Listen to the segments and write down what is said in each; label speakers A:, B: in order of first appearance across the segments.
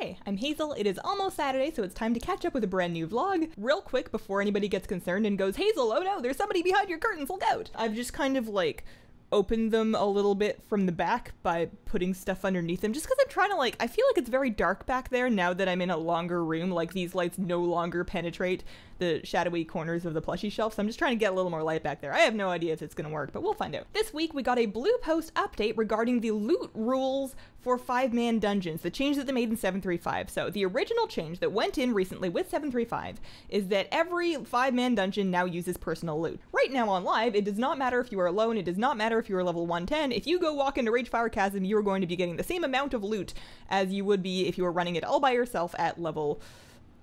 A: Hi, I'm Hazel. It is almost Saturday, so it's time to catch up with a brand new vlog. Real quick, before anybody gets concerned and goes, Hazel, oh no, there's somebody behind your curtains, look out! I've just kind of like opened them a little bit from the back by putting stuff underneath them, just because I'm trying to I feel like it's very dark back there now that I'm in a longer room, like these lights no longer penetrate the shadowy corners of the plushie shelf, so I'm just trying to get a little more light back there. I have no idea if it's gonna work, but we'll find out. This week we got a blue post update regarding the loot rules for 5-man dungeons, the change that they made in 7.3.5. So the original change that went in recently with 7.3.5 is that every 5-man dungeon now uses personal loot. Right now on live, it does not matter if you are alone, it does not matter if you are level 110, if you go walk into Ragefire Chasm, you are going to be getting the same amount of loot as you would be if you were running it all by yourself at level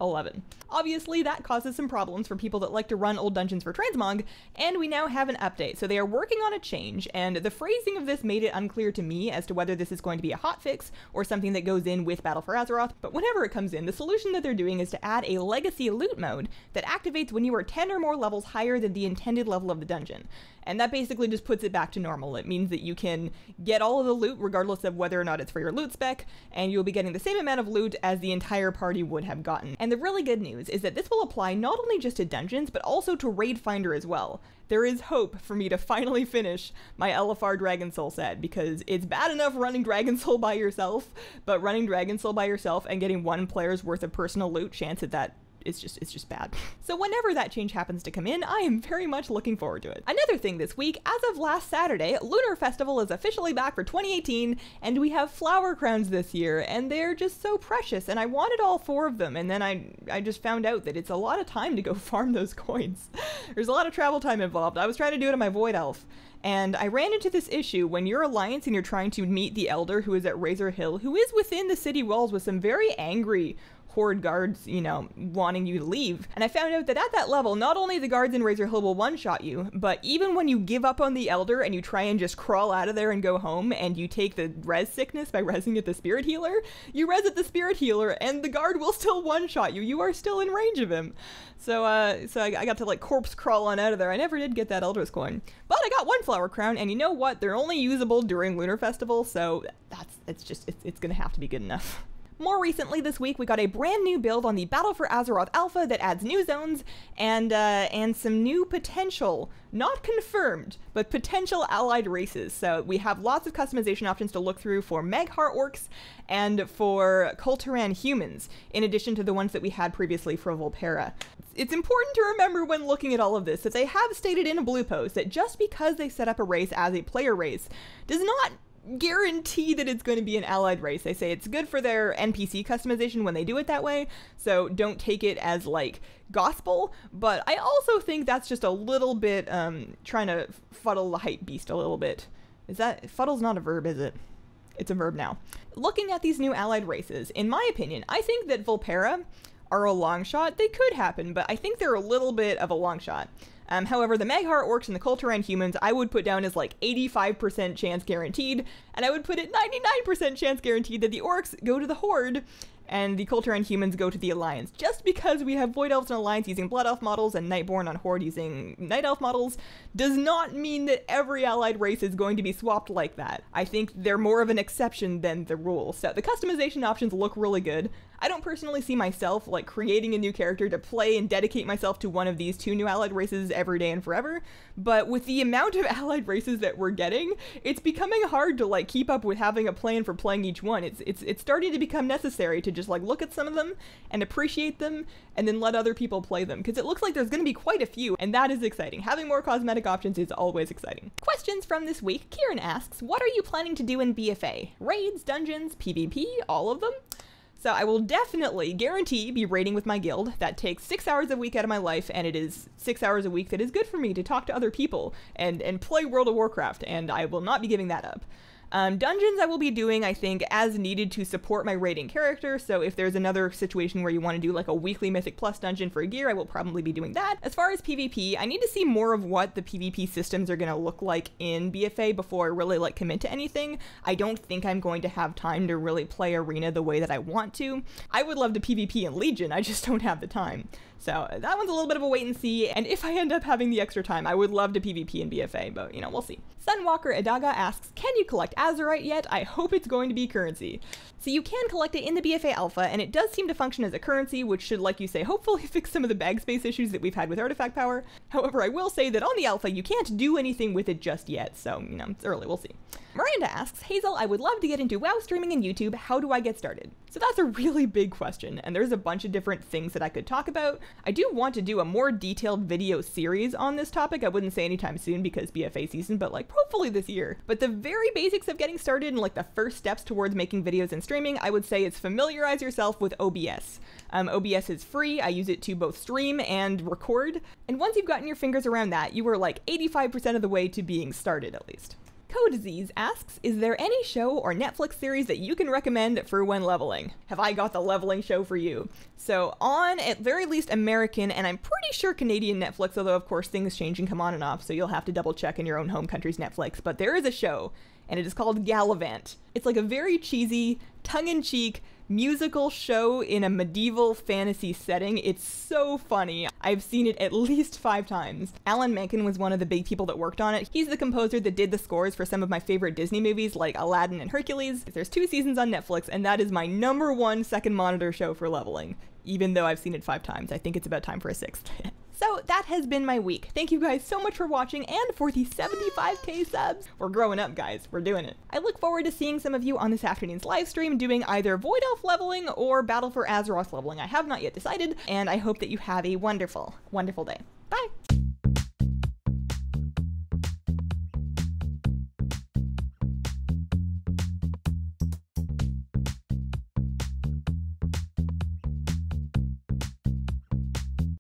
A: 11. Obviously, that causes some problems for people that like to run old dungeons for transmog, and we now have an update. So they are working on a change, and the phrasing of this made it unclear to me as to whether this is going to be a hotfix or something that goes in with Battle for Azeroth, but whenever it comes in, the solution that they're doing is to add a legacy loot mode that activates when you are 10 or more levels higher than the intended level of the dungeon. And that basically just puts it back to normal. It means that you can get all of the loot regardless of whether or not it's for your loot spec, and you'll be getting the same amount of loot as the entire party would have gotten. And the really good news is that this will apply not only just to dungeons, but also to Raid Finder as well. There is hope for me to finally finish my LFR Dragon Soul set, because it's bad enough running Dragon Soul by yourself, but running Dragon Soul by yourself and getting one player's worth of personal loot, chance at that it's just bad. So whenever that change happens to come in, I am very much looking forward to it. Another thing this week, as of last Saturday, Lunar Festival is officially back for 2018, and we have flower crowns this year, and they're just so precious, and I wanted all 4 of them, and then I just found out that it's a lot of time to go farm those coins. There's a lot of travel time involved. I was trying to do it on my Void Elf, and I ran into this issue when you're Alliance and you're trying to meet the Elder who is at Razor Hill, who is within the city walls with some very angry Horde guards, you know, wanting you to leave. And I found out that at that level, not only the guards in Razor Hill will one-shot you, but even when you give up on the Elder and you try and just crawl out of there and go home, and you take the res sickness by resing at the Spirit Healer, you res at the Spirit Healer and the guard will still one-shot you. You are still in range of him. So I got to like corpse crawl on out of there. I never did get that Elder's coin, but I got 1 flower crown, and you know what? They're only usable during Lunar Festival, so it's gonna have to be good enough. More recently this week, we got a brand new build on the Battle for Azeroth Alpha that adds new zones and some new potential, not confirmed, but potential allied races. So we have lots of customization options to look through for Magheart Orcs and for Kul Tiran humans, in addition to the ones that we had previously for Volpera. It's important to remember when looking at all of this that they have stated in a blue post that just because they set up a race as a player race does not guarantee that it's going to be an allied race. They say it's good for their NPC customization when they do it that way, so don't take it as like gospel, but I also think that's just a little bit trying to fuddle the hype beast a little bit. Is that, fuddle's not a verb, is it? It's a verb now. Looking at these new allied races, in my opinion, I think that Volpera are a long shot. They could happen, but I think they're a little bit of a long shot. However, the Magheart Orcs and the Kul Tiran humans I would put down as like 85% chance guaranteed, and I would put it 99% chance guaranteed that the Orcs go to the Horde and the Kul Tiran humans go to the Alliance. Just because we have Void Elves and Alliance using Blood Elf models and Nightborn on Horde using Night Elf models does not mean that every allied race is going to be swapped like that. I think they're more of an exception than the rule. So the customization options look really good. I don't personally see myself like creating a new character to play and dedicate myself to one of these 2 new allied races every day and forever, but with the amount of allied races that we're getting, it's becoming hard to like keep up with having a plan for playing each one. It's starting to become necessary to just like look at some of them and appreciate them and then let other people play them, because it looks like there's going to be quite a few, and that is exciting. Having more cosmetic options is always exciting. Questions from this week. Kieran asks, what are you planning to do in BFA? Raids, dungeons, PvP, all of them? So I will definitely guarantee be raiding with my guild. That takes 6 hours a week out of my life, and it is 6 hours a week that is good for me to talk to other people and play World of Warcraft, and I will not be giving that up. Dungeons I will be doing, I think, as needed to support my raiding character, so if there's another situation where you want to do like a weekly Mythic Plus dungeon for a gear, I will probably be doing that. As far as PvP, I need to see more of what the PvP systems are going to look like in BFA before I really like commit to anything. I don't think I'm going to have time to really play Arena the way that I want to. I would love to PvP in Legion, I just don't have the time. So that one's a little bit of a wait and see, and if I end up having the extra time, I would love to PvP in BFA, but you know, we'll see. Sunwalker Adaga asks, can you collect Azurite yet, I hope it's going to be currency. So you can collect it in the BFA Alpha, and it does seem to function as a currency, which should, like you say, hopefully fix some of the bag space issues that we've had with artifact power. However, I will say that on the Alpha, you can't do anything with it just yet, so, you know, it's early, we'll see. Miranda asks, Hazel, I would love to get into WoW streaming and YouTube. How do I get started? So that's a really big question, and there's a bunch of different things that I could talk about. I do want to do a more detailed video series on this topic. I wouldn't say anytime soon because BFA season, but like hopefully this year. But the very basics of getting started and like the first steps towards making videos and streaming, I would say is familiarize yourself with OBS. OBS is free. I use it to both stream and record. And once you've gotten your fingers around that, you are like 85% of the way to being started at least. Codisease asks, is there any show or Netflix series that you can recommend for when leveling? Have I got the leveling show for you? So on, at very least, American, and I'm pretty sure Canadian Netflix, although of course things change and come on and off, so you'll have to double check in your own home country's Netflix, but there is a show, and it is called Galavant. It's like a very cheesy, tongue-in-cheek, musical show in a medieval fantasy setting. It's so funny. I've seen it at least 5 times. Alan Menken was one of the big people that worked on it. He's the composer that did the scores for some of my favorite Disney movies like Aladdin and Hercules. There's 2 seasons on Netflix, and that is my #1 second monitor show for leveling. Even though I've seen it 5 times, I think it's about time for a 6th. So that has been my week. Thank you guys so much for watching and for the 75k subs. We're growing up, guys. We're doing it. I look forward to seeing some of you on this afternoon's live stream doing either Void Elf leveling or Battle for Azeroth leveling. I have not yet decided, and I hope that you have a wonderful, wonderful day. Bye!